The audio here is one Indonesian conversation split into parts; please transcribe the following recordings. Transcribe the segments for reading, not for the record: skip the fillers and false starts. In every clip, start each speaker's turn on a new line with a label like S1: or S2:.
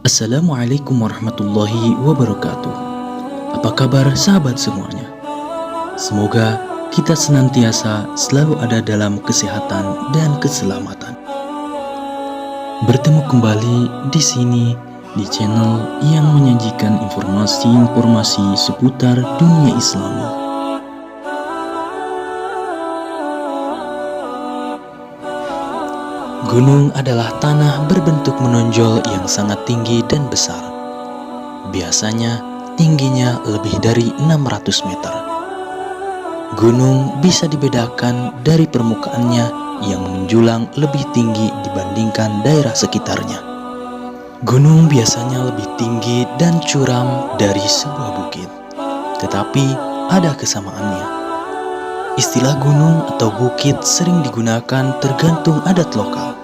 S1: Assalamualaikum warahmatullahi wabarakatuh. Apa kabar sahabat semuanya? Semoga kita senantiasa selalu ada dalam kesehatan dan keselamatan. Bertemu kembali di sini di channel yang menyajikan informasi-informasi seputar dunia Islami. Gunung adalah tanah berbentuk menonjol yang sangat tinggi dan besar. Biasanya tingginya lebih dari 600 meter. Gunung bisa dibedakan dari permukaannya yang menjulang lebih tinggi dibandingkan daerah sekitarnya. Gunung biasanya lebih tinggi dan curam dari sebuah bukit, tetapi ada kesamaannya. Istilah gunung atau bukit sering digunakan tergantung adat lokal.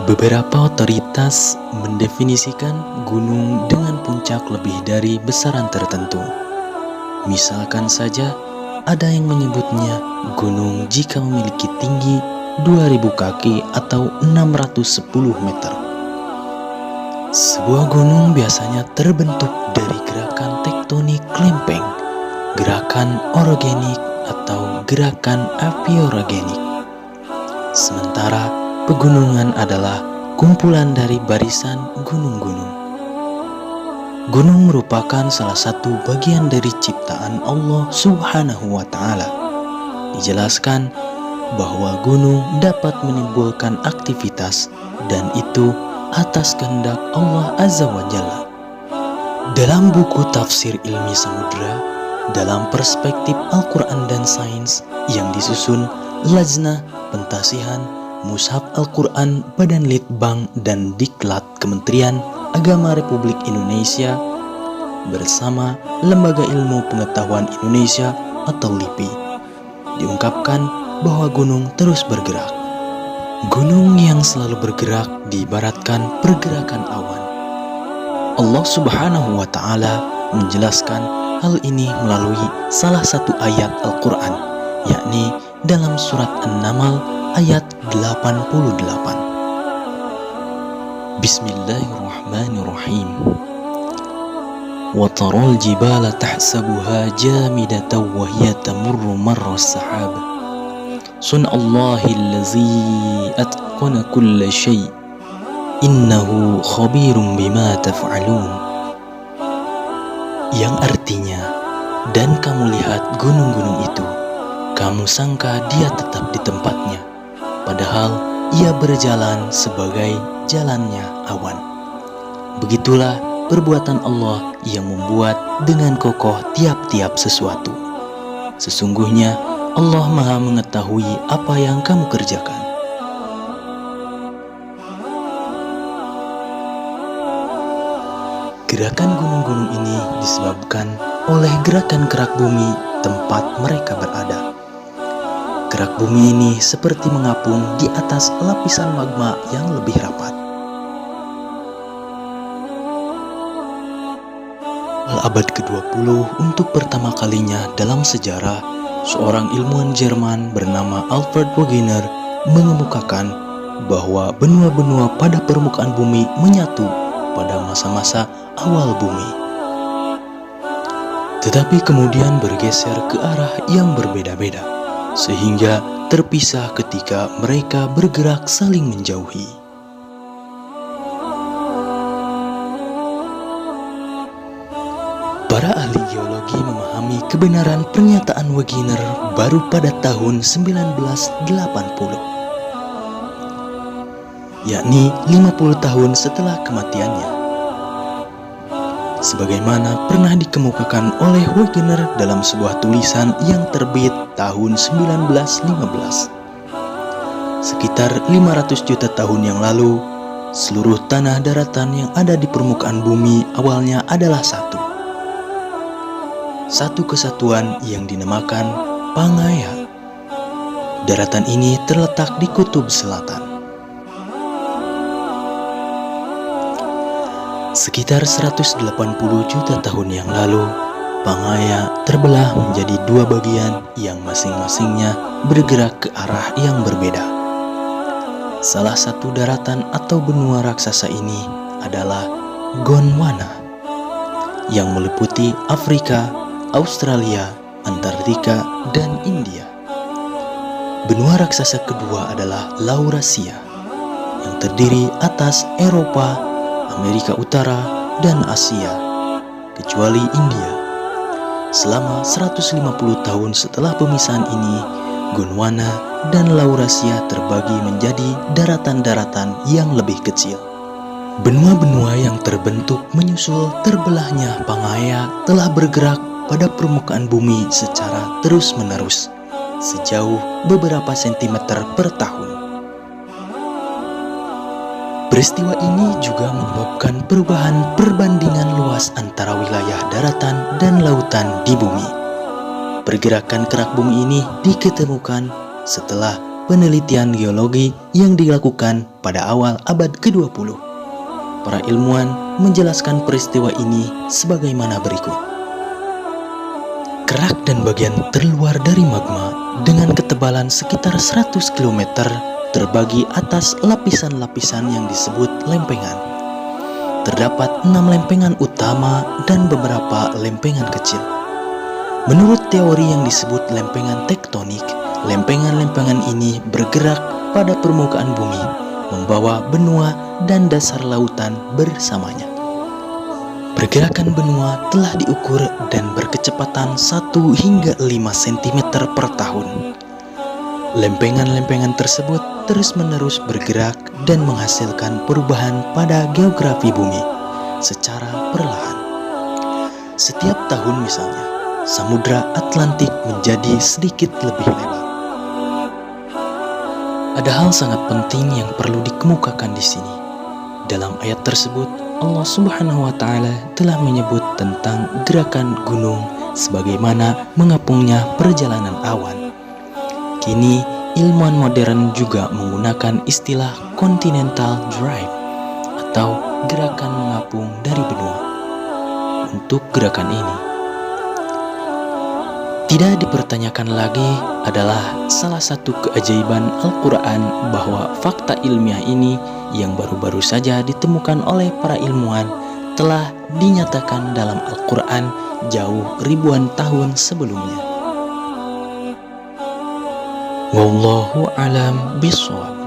S1: Beberapa otoritas mendefinisikan gunung dengan puncak lebih dari besaran tertentu. Misalkan saja, ada yang menyebutnya gunung jika memiliki tinggi 2000 kaki atau 610 meter. Sebuah gunung biasanya terbentuk dari gerakan tektonik lempeng, gerakan orogenik atau gerakan apiorogenik. Sementara pegunungan adalah kumpulan dari barisan gunung-gunung. Gunung merupakan salah satu bagian dari ciptaan Allah Subhanahu wa Ta'ala. Dijelaskan bahwa gunung dapat menimbulkan aktivitas, dan itu atas kehendak Allah Azza wa Jalla. Dalam buku Tafsir Ilmi Samudra, dalam perspektif Al-Quran dan sains yang disusun Lajnah Pentasihan Mushaf Al-Quran Badan Litbang dan Diklat Kementerian Agama Republik Indonesia bersama Lembaga Ilmu Pengetahuan Indonesia atau LIPI, diungkapkan bahwa gunung terus bergerak. Gunung yang selalu bergerak diibaratkan pergerakan awan. Allah Subhanahu wa Ta'ala menjelaskan hal ini melalui salah satu ayat Al-Quran, yakni dalam surat An-Naml ayat 88. Bismillahirrahmanirrahim. Wa taral jibala tahsabuha jamidatan wa hiya tamurru marra as-sahab. Sun'allahi allazi atqana kulla syai'. Innahu khabirum bima taf'alun. Yang artinya, dan kamu lihat gunung-gunung itu, kamu sangka dia tetap di tempatnya, padahal ia berjalan sebagai jalannya awan. Begitulah perbuatan Allah yang membuat dengan kokoh tiap-tiap sesuatu. Sesungguhnya Allah Maha mengetahui apa yang kamu kerjakan. Gerakan gunung-gunung ini disebabkan oleh gerakan kerak bumi tempat mereka berada. Kerak bumi ini seperti mengapung di atas lapisan magma yang lebih rapat. Abad ke-20, untuk pertama kalinya dalam sejarah, seorang ilmuwan Jerman bernama Alfred Wegener mengemukakan bahwa benua-benua pada permukaan bumi menyatu pada masa-masa awal bumi, tetapi kemudian bergeser ke arah yang berbeda-beda, sehingga terpisah ketika mereka bergerak saling menjauhi. Para ahli geologi memahami kebenaran pernyataan Wegener baru pada tahun 1980, yakni 50 tahun setelah kematiannya. Sebagaimana pernah dikemukakan oleh Wegener dalam sebuah tulisan yang terbit tahun 1915. Sekitar 500 juta tahun yang lalu, seluruh tanah daratan yang ada di permukaan bumi awalnya adalah satu kesatuan yang dinamakan Pangaea. Daratan ini terletak di kutub selatan. Sekitar 180 juta tahun yang lalu, Pangaea terbelah menjadi dua bagian yang masing-masingnya bergerak ke arah yang berbeda. Salah satu daratan atau benua raksasa ini adalah Gondwana yang meliputi Afrika, Australia, Antartika, dan India. Benua raksasa kedua adalah Laurasia yang terdiri atas Eropa, Amerika Utara, dan Asia, kecuali India. Selama 150 tahun setelah pemisahan ini, Gondwana dan Laurasia terbagi menjadi daratan-daratan yang lebih kecil. Benua-benua yang terbentuk menyusul terbelahnya Pangaea telah bergerak pada permukaan bumi secara terus-menerus sejauh beberapa sentimeter per tahun. Peristiwa ini juga menyebabkan perubahan perbandingan luas antara wilayah daratan dan lautan di bumi. Pergerakan kerak bumi ini diketemukan setelah penelitian geologi yang dilakukan pada awal abad ke-20. Para ilmuwan menjelaskan peristiwa ini sebagaimana berikut. Kerak dan bagian terluar dari magma dengan ketebalan sekitar 100 km terbagi atas lapisan-lapisan yang disebut lempengan. Terdapat 6 lempengan utama dan beberapa lempengan kecil. Menurut teori yang disebut lempengan tektonik, lempengan-lempengan ini bergerak pada permukaan bumi, membawa benua dan dasar lautan bersamanya. Pergerakan benua telah diukur dan berkecepatan 1 hingga 5 cm per tahun. Lempengan-lempengan tersebut terus-menerus bergerak dan menghasilkan perubahan pada geografi bumi secara perlahan. Setiap tahun misalnya, Samudra Atlantik menjadi sedikit lebih lebar. Ada hal sangat penting yang perlu dikemukakan di sini. Dalam ayat tersebut, Allah Subhanahu wa Ta'ala telah menyebut tentang gerakan gunung sebagaimana mengapungnya perjalanan awan. Kini, ilmuwan modern juga menggunakan istilah continental drive atau gerakan mengapung dari benua untuk gerakan ini. Tidak dipertanyakan lagi adalah salah satu keajaiban Al-Quran bahwa fakta ilmiah ini yang baru-baru saja ditemukan oleh para ilmuwan telah dinyatakan dalam Al-Quran jauh ribuan tahun sebelumnya. Wallahu a'lam bishawab.